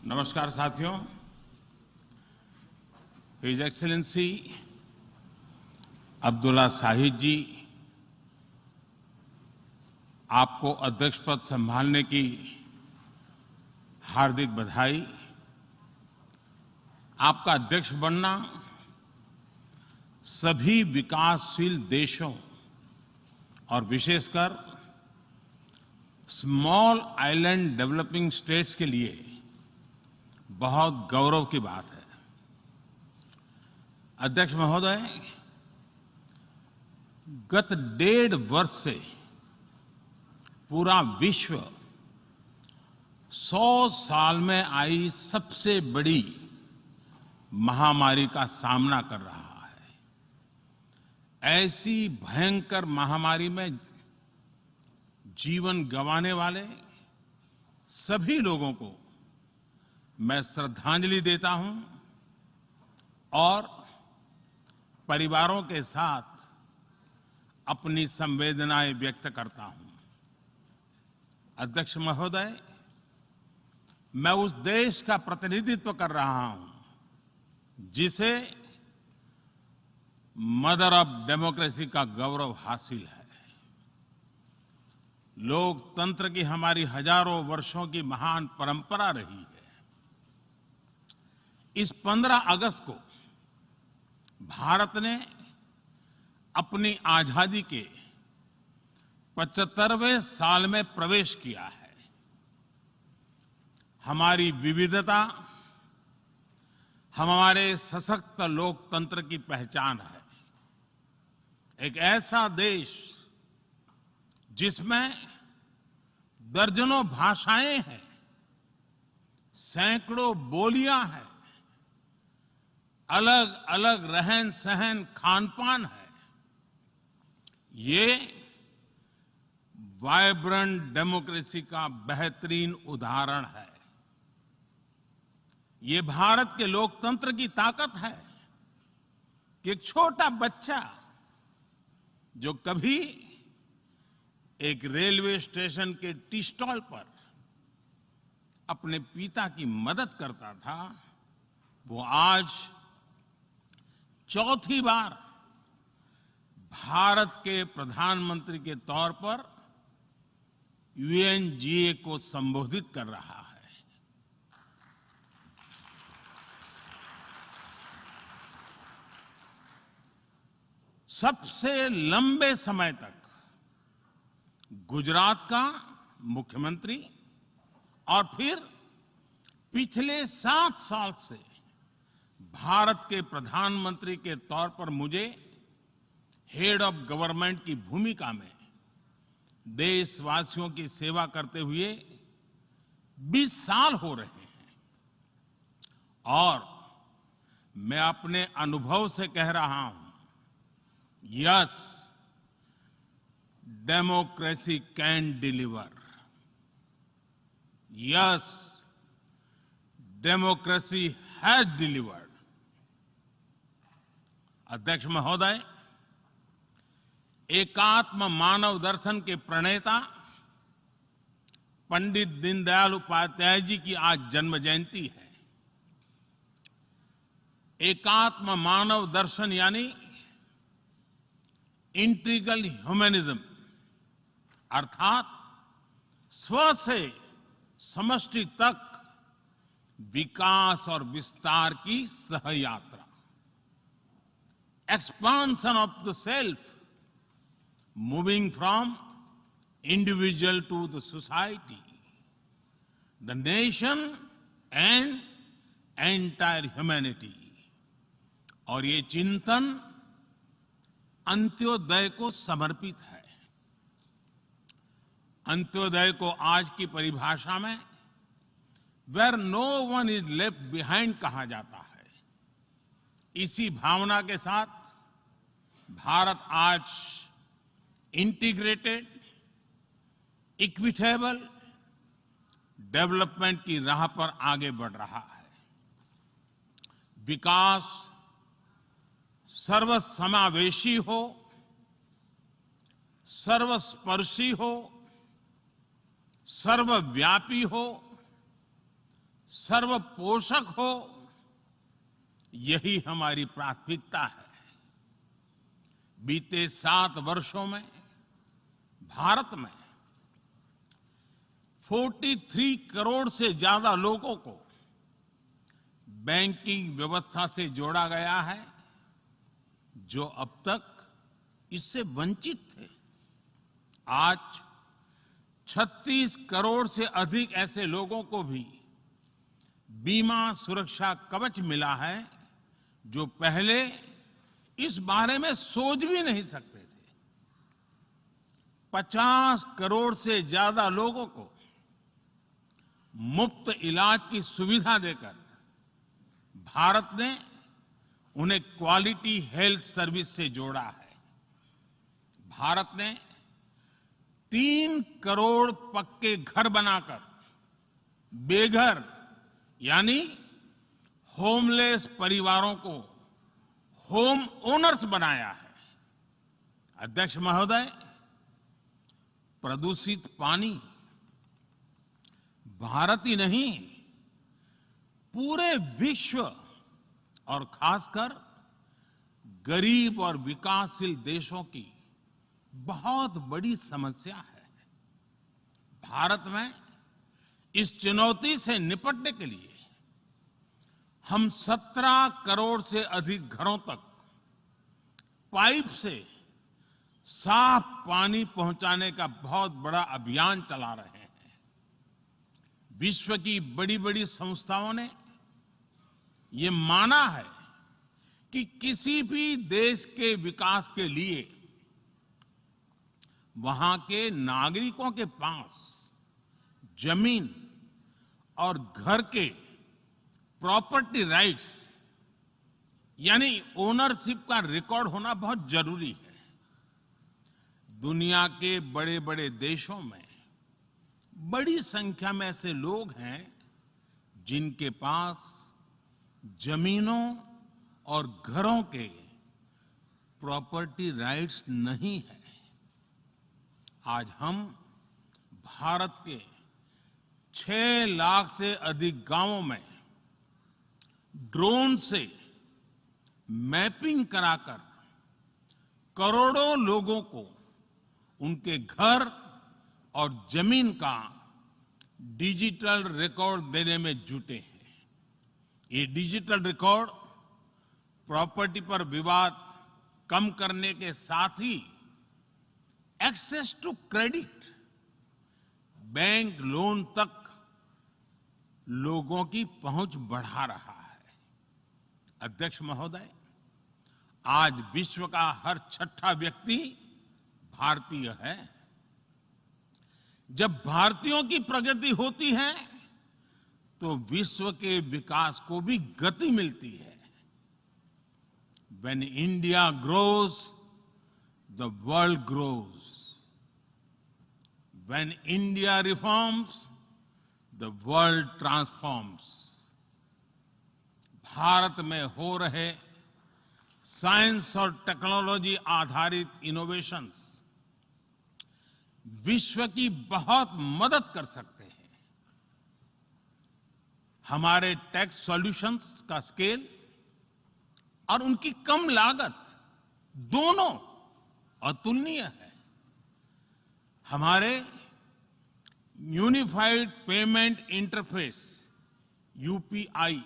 नमस्कार साथियों। His excellency Abdulla Shahid जी, आपको अध्यक्ष पद संभालने की हार्दिक बधाई। आपका अध्यक्ष बनना सभी विकासशील देशों और विशेषकर स्मॉल आइलैंड डेवलपिंग स्टेट्स के लिए बहुत गौरव की बात है। अध्यक्ष महोदय, गत 1.5 वर्ष से पूरा विश्व 100 साल में आई सबसे बड़ी महामारी का सामना कर रहा है। ऐसी भयंकर महामारी में जीवन गंवाने वाले सभी लोगों को मैं श्रद्धांजलि देता हूं और परिवारों के साथ अपनी संवेदनाएं व्यक्त करता हूं। अध्यक्ष महोदय, मैं उस देश का प्रतिनिधित्व कर रहा हूं जिसे मदर ऑफ डेमोक्रेसी का गौरव हासिल है। लोकतंत्र की हमारी हजारों वर्षों की महान परंपरा रही है। इस 15 अगस्त को भारत ने अपनी आजादी के 75वें साल में प्रवेश किया है। हमारी विविधता हमारे सशक्त लोकतंत्र की पहचान है। एक ऐसा देश जिसमें दर्जनों भाषाएं हैं, सैकड़ों बोलियां हैं, अलग अलग रहन सहन खान-पान है। ये वाइब्रेंट डेमोक्रेसी का बेहतरीन उदाहरण है। ये भारत के लोकतंत्र की ताकत है कि एक छोटा बच्चा जो कभी एक रेलवे स्टेशन के टी स्टॉल पर अपने पिता की मदद करता था, वो आज चौथी बार भारत के प्रधानमंत्री के तौर पर यूएनजीए को संबोधित कर रहा है। सबसे लंबे समय तक गुजरात का मुख्यमंत्री और फिर पिछले 7 साल से भारत के प्रधानमंत्री के तौर पर मुझे हेड ऑफ गवर्नमेंट की भूमिका में देशवासियों की सेवा करते हुए 20 साल हो रहे हैं। और मैं अपने अनुभव से कह रहा हूं, yes, democracy can deliver. Yes, democracy has delivered. अध्यक्ष महोदय, एकात्म मानव दर्शन के प्रणेता पंडित दीनदयाल उपाध्याय जी की आज जन्म जयंती है। एकात्म मानव दर्शन यानी इंटीग्रल ह्यूमनिज्म, अर्थात स्व से समष्टि तक विकास और विस्तार की सहयात्रा। Expansion of the self, moving from individual to the society, the nation and entire humanity। और ये चिंतन अंत्योदय को समर्पित है। अंत्योदय को आज की परिभाषा में where no one is left behind कहा जाता है। इसी भावना के साथ भारत आज इंटीग्रेटेड, इक्विटेबल डेवलपमेंट की राह पर आगे बढ़ रहा है। विकास सर्वसमावेशी हो, सर्वस्पर्शी हो, सर्वव्यापी हो, सर्वपोषक हो, यही हमारी प्राथमिकता है। बीते 7 वर्षों में भारत में 43 करोड़ से ज्यादा लोगों को बैंकिंग व्यवस्था से जोड़ा गया है, जो अब तक इससे वंचित थे। आज 36 करोड़ से अधिक ऐसे लोगों को भी बीमा सुरक्षा कवच मिला है, जो पहले इस बारे में सोच भी नहीं सकते थे। 50 करोड़ से ज्यादा लोगों को मुफ्त इलाज की सुविधा देकर भारत ने उन्हें क्वालिटी हेल्थ सर्विस से जोड़ा है। भारत ने 3 करोड़ पक्के घर बनाकर बेघर यानी होमलेस परिवारों को होम ओनर्स बनाया है। अध्यक्ष महोदय, प्रदूषित पानी भारत ही नहीं, पूरे विश्व और खासकर गरीब और विकासशील देशों की बहुत बड़ी समस्या है। भारत में इस चुनौती से निपटने के लिए हम 17 करोड़ से अधिक घरों तक पाइप से साफ पानी पहुंचाने का बहुत बड़ा अभियान चला रहे हैं। विश्व की बड़ी बड़ी संस्थाओं ने ये माना है कि किसी भी देश के विकास के लिए वहां के नागरिकों के पास जमीन और घर के प्रॉपर्टी राइट्स यानी ओनरशिप का रिकॉर्ड होना बहुत जरूरी है। दुनिया के बड़े बड़े देशों में बड़ी संख्या में ऐसे लोग हैं जिनके पास जमीनों और घरों के प्रॉपर्टी राइट्स नहीं है। आज हम भारत के 6 लाख से अधिक गांवों में ड्रोन से मैपिंग कराकर करोड़ों लोगों को उनके घर और जमीन का डिजिटल रिकॉर्ड देने में जुटे हैं। ये डिजिटल रिकॉर्ड प्रॉपर्टी पर विवाद कम करने के साथ ही access to credit, bank loan तक लोगों की पहुंच बढ़ा रहा है। अध्यक्ष महोदय, आज विश्व का हर 6ठा व्यक्ति भारतीय है। जब भारतीयों की प्रगति होती है तो विश्व के विकास को भी गति मिलती है। When India grows, the world grows. When India reforms, the world transforms. Bharat में हो रहे साइंस और टेक्नोलॉजी आधारित इनोवेशंस विश्व की बहुत मदद कर सकते हैं। हमारे टेक सॉल्यूशंस का स्केल और उनकी कम लागत दोनों अतुलनीय है। हमारे यूनिफाइड पेमेंट इंटरफेस यूपीआई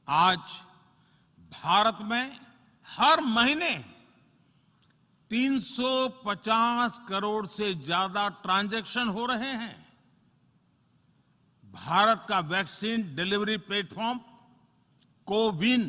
आज भारत में हर महीने 350 करोड़ से ज्यादा ट्रांजैक्शन हो रहे हैं। भारत का वैक्सीन डिलीवरी प्लेटफॉर्म कोविन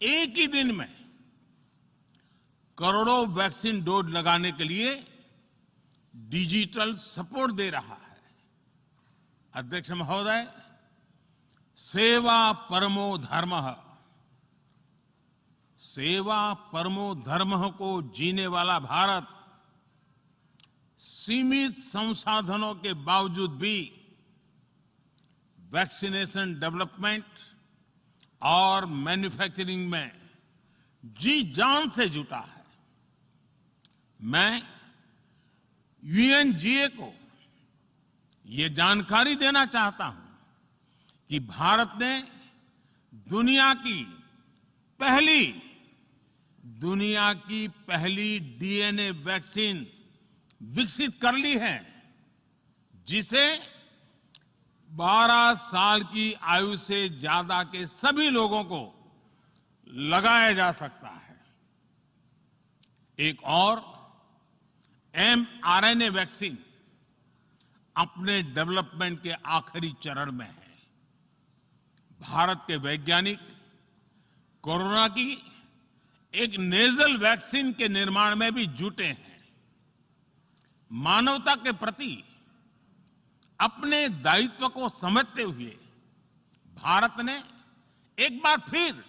एक ही दिन में करोड़ों वैक्सीन डोज लगाने के लिए डिजिटल सपोर्ट दे रहा है। अध्यक्ष महोदय, सेवा परमो धर्मः, सेवा परमो धर्मः को जीने वाला भारत सीमित संसाधनों के बावजूद भी वैक्सीनेशन डेवलपमेंट और मैन्युफैक्चरिंग में जी जान से जुटा है। मैं यूएनजीए को ये जानकारी देना चाहता हूं कि भारत ने दुनिया की पहली डीएनए वैक्सीन विकसित कर ली है, जिसे 12 साल की आयु से ज्यादा के सभी लोगों को लगाया जा सकता है। एक और mRNA वैक्सीन अपने डेवलपमेंट के आखिरी चरण में है। भारत के वैज्ञानिक कोरोना की एक नेजल वैक्सीन के निर्माण में भी जुटे हैं। मानवता के प्रति अपने दायित्व को समझते हुए भारत ने एक बार फिर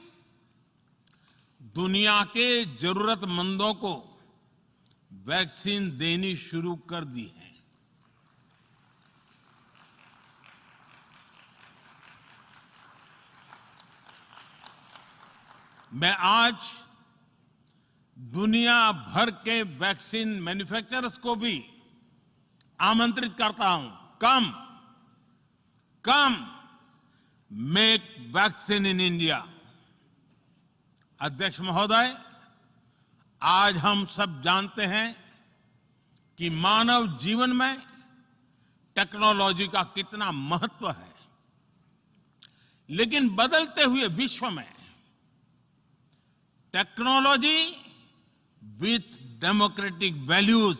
दुनिया के जरूरतमंदों को वैक्सीन देनी शुरू कर दी है। मैं आज दुनिया भर के वैक्सीन मैन्युफैक्चरर्स को भी आमंत्रित करता हूं, कम मेक वैक्सीन इन इंडिया। अध्यक्ष महोदय, आज हम सब जानते हैं कि मानव जीवन में टेक्नोलॉजी का कितना महत्व है, लेकिन बदलते हुए विश्व में टेक्नोलॉजी विथ डेमोक्रेटिक वैल्यूज,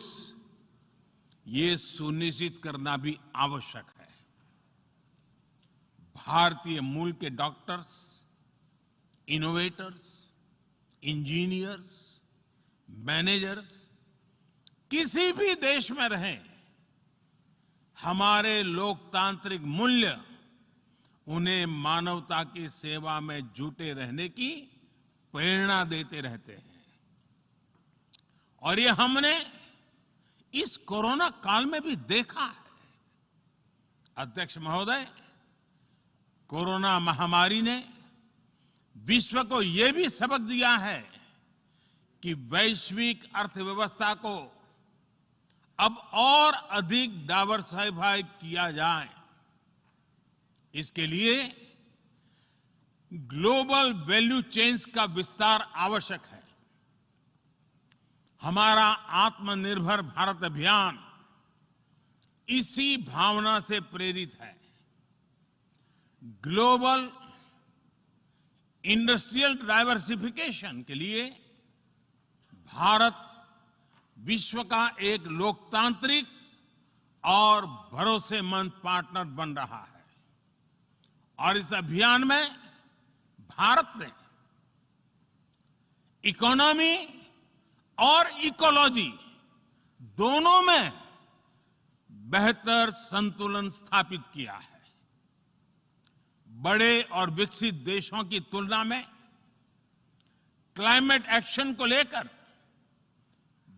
ये सुनिश्चित करना भी आवश्यक है। भारतीय मूल के डॉक्टर्स, इनोवेटर्स, इंजीनियर्स, मैनेजर्स किसी भी देश में रहें, हमारे लोकतांत्रिक मूल्य उन्हें मानवता की सेवा में जुटे रहने की प्रेरणा देते रहते हैं। और ये हमने इस कोरोना काल में भी देखा है। अध्यक्ष महोदय, कोरोना महामारी ने विश्व को ये भी सबक दिया है कि वैश्विक अर्थव्यवस्था को अब और अधिक डाइवर्सिफाई किया जाए। इसके लिए ग्लोबल वैल्यू चेन्स का विस्तार आवश्यक है। हमारा आत्मनिर्भर भारत अभियान इसी भावना से प्रेरित है। ग्लोबल इंडस्ट्रियल डाइवर्सिफिकेशन के लिए भारत विश्व का एक लोकतांत्रिक और भरोसेमंद पार्टनर बन रहा है। और इस अभियान में भारत ने इकोनॉमी और इकोलॉजी दोनों में बेहतर संतुलन स्थापित किया है। बड़े और विकसित देशों की तुलना में क्लाइमेट एक्शन को लेकर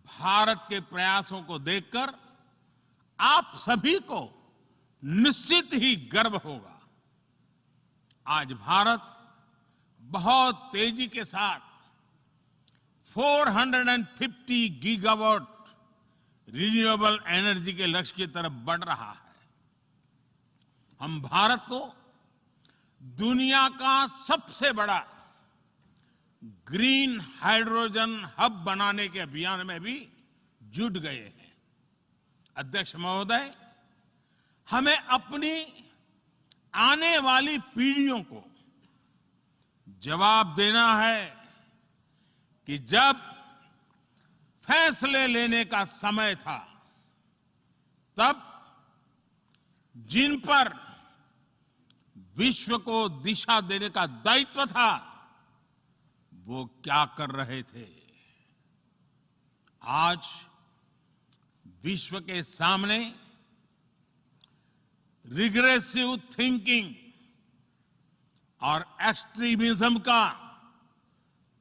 भारत के प्रयासों को देखकर आप सभी को निश्चित ही गर्व होगा। आज भारत बहुत तेजी के साथ 450 गीगावाट रिन्यूएबल एनर्जी के लक्ष्य की तरफ बढ़ रहा है। हम भारत को दुनिया का सबसे बड़ा ग्रीन हाइड्रोजन हब बनाने के अभियान में भी जुट गए हैं। अध्यक्ष महोदय, हमें अपनी आने वाली पीढ़ियों को जवाब देना है कि जब फैसले लेने का समय था, तब जिन पर विश्व को दिशा देने का दायित्व था, वो क्या कर रहे थे। आज विश्व के सामने रिग्रेसिव थिंकिंग और एक्सट्रीमिज्म का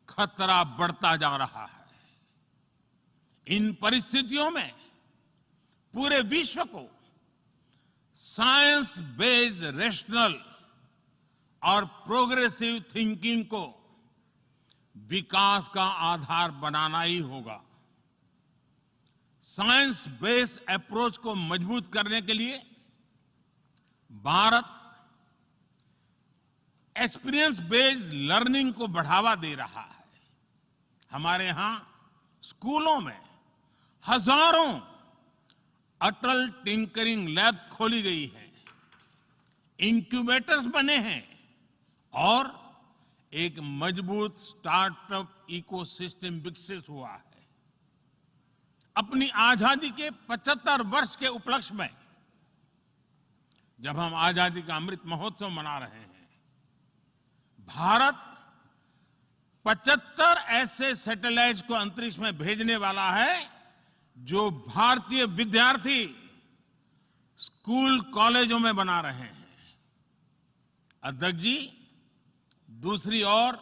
खतरा बढ़ता जा रहा है। इन परिस्थितियों में पूरे विश्व को साइंस बेस्ड रेशनल और प्रोग्रेसिव थिंकिंग को विकास का आधार बनाना ही होगा। साइंस बेस्ड अप्रोच को मजबूत करने के लिए भारत एक्सपीरियंस बेस्ड लर्निंग को बढ़ावा दे रहा है। हमारे यहां स्कूलों में हजारों अटल टिंकरिंग लैब्स खोली गई हैं, इंक्यूबेटर्स बने हैं और एक मजबूत स्टार्टअप इकोसिस्टम विकसित हुआ है। अपनी आजादी के 75 वर्ष के उपलक्ष्य में जब हम आजादी का अमृत महोत्सव मना रहे हैं, भारत 75 ऐसे सैटेलाइट्स को अंतरिक्ष में भेजने वाला है जो भारतीय विद्यार्थी स्कूल कॉलेजों में बना रहे हैं। अध्यक्ष जी, दूसरी ओर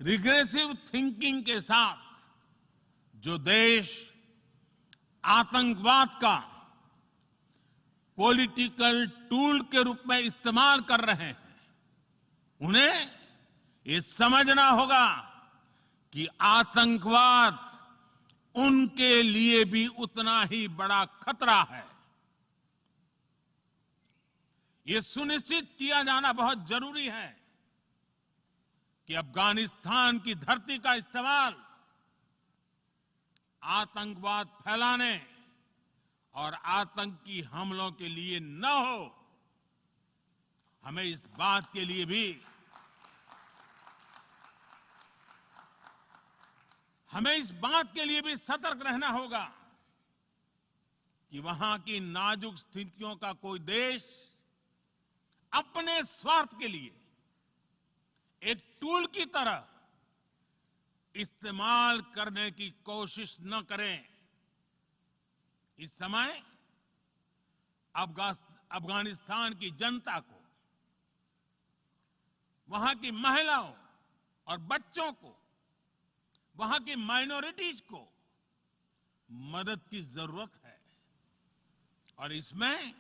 रिग्रेसिव थिंकिंग के साथ जो देश आतंकवाद का पॉलिटिकल टूल के रूप में इस्तेमाल कर रहे हैं, उन्हें ये समझना होगा कि आतंकवाद उनके लिए भी उतना ही बड़ा खतरा है। ये सुनिश्चित किया जाना बहुत जरूरी है कि अफगानिस्तान की धरती का इस्तेमाल आतंकवाद फैलाने और आतंकी हमलों के लिए न हो। हमें इस बात के लिए भी सतर्क रहना होगा कि वहां की नाजुक स्थितियों का कोई देश अपने स्वार्थ के लिए एक टूल की तरह इस्तेमाल करने की कोशिश न करें। इस समय अफगानिस्तान की जनता को, वहां की महिलाओं और बच्चों को, वहां की माइनॉरिटीज को मदद की जरूरत है और इसमें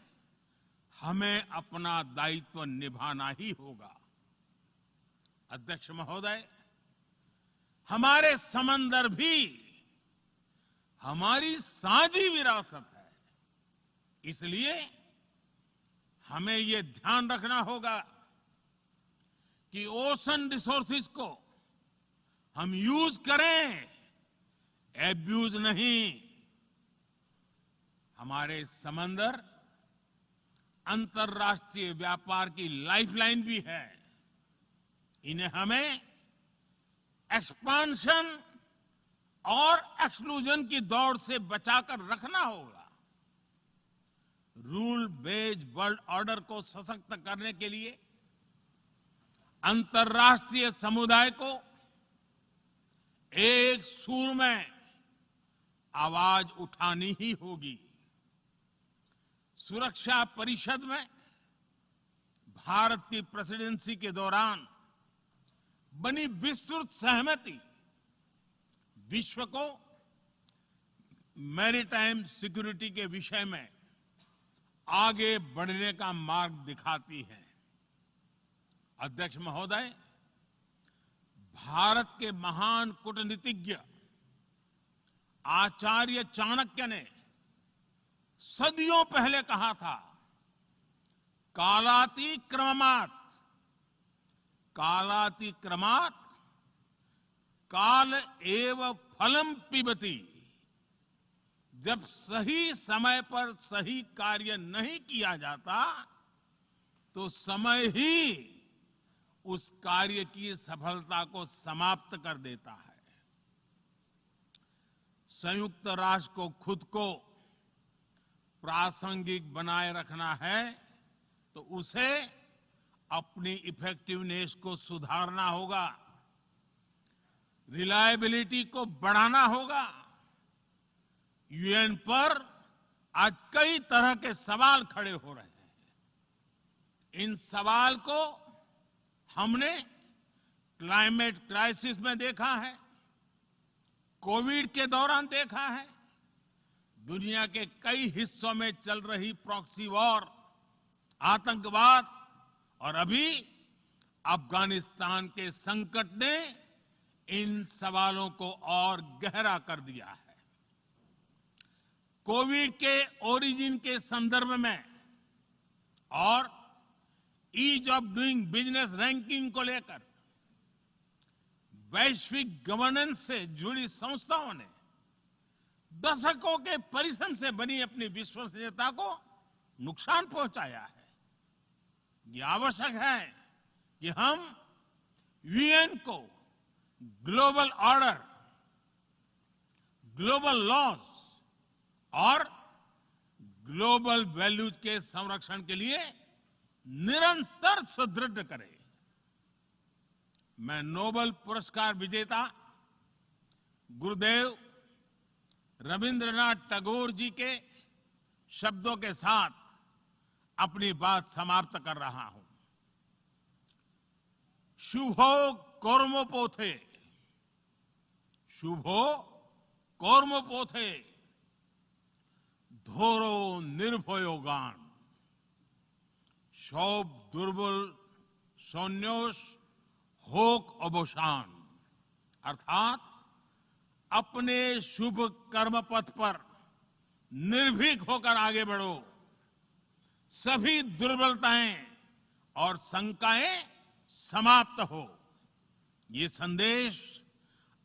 हमें अपना दायित्व निभाना ही होगा। अध्यक्ष महोदय, हमारे समंदर भी हमारी साझी विरासत है, इसलिए हमें यह ध्यान रखना होगा कि ओशन रिसोर्सेज को हम यूज करें, एब्यूज नहीं। हमारे समंदर अंतर्राष्ट्रीय व्यापार की लाइफलाइन भी है। इन्हें हमें एक्सपांशन और एक्सक्लूजन की दौड़ से बचाकर रखना होगा। रूल बेस्ड वर्ल्ड ऑर्डर को सशक्त करने के लिए अंतर्राष्ट्रीय समुदाय को एक सुर में आवाज उठानी ही होगी। सुरक्षा परिषद में भारत की प्रेसिडेंसी के दौरान बनी विस्तृत सहमति विश्व को मैरीटाइम सिक्योरिटी के विषय में आगे बढ़ने का मार्ग दिखाती है। अध्यक्ष महोदय, भारत के महान कूटनीतिज्ञ आचार्य चाणक्य ने सदियों पहले कहा था, कालातिक्रमणात् काल एव फलम पिबति। जब सही समय पर सही कार्य नहीं किया जाता तो समय ही उस कार्य की सफलता को समाप्त कर देता है। संयुक्त राष्ट्र को खुद को प्रासंगिक बनाए रखना है तो उसे अपनी इफेक्टिवनेस को सुधारना होगा, रिलायबिलिटी को बढ़ाना होगा। यूएन पर आज कई तरह के सवाल खड़े हो रहे हैं। इन सवाल को हमने क्लाइमेट क्राइसिस में देखा है, कोविड के दौरान देखा है, दुनिया के कई हिस्सों में चल रही प्रॉक्सी वॉर, आतंकवाद और अभी अफगानिस्तान के संकट ने इन सवालों को और गहरा कर दिया है। कोविड के ओरिजिन के संदर्भ में और ease of doing business ranking को लेकर वैश्विक गवर्नेंस से जुड़ी संस्थाओं ने दशकों के परिश्रम से बनी अपनी विश्वसनीयता को नुकसान पहुंचाया है। ये आवश्यक है कि हम यूएन को ग्लोबल ऑर्डर, ग्लोबल लॉज और ग्लोबल वैल्यूज के संरक्षण के लिए निरंतर सुदृढ़ करें। मैं नोबेल पुरस्कार विजेता गुरुदेव रविंद्रनाथ टैगोर जी के शब्दों के साथ अपनी बात समाप्त कर रहा हूं। शुभो कर्मोपोथे, शुभो कर्मोपोथे, धोरो निर्भयो गान, सौब दुर्बल सौन्योस होक अवसान। अर्थात अपने शुभ कर्म पथ पर निर्भीक होकर आगे बढ़ो, सभी दुर्बलताएं और शंकाएं समाप्त हो। ये संदेश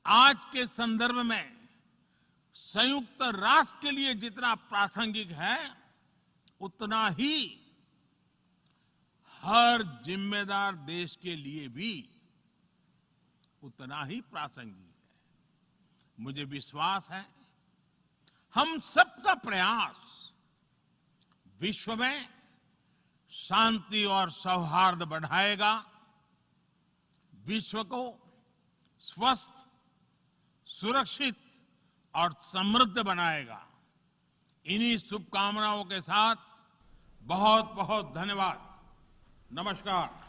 आज के संदर्भ में संयुक्त राष्ट्र के लिए जितना प्रासंगिक है, उतना ही हर जिम्मेदार देश के लिए भी उतना ही प्रासंगिक है। मुझे विश्वास है हम सबका प्रयास विश्व में शांति और सौहार्द बढ़ाएगा, विश्व को स्वस्थ, सुरक्षित और समृद्ध बनाएगा। इन्हीं शुभकामनाओं के साथ बहुत बहुत धन्यवाद। नमस्कार।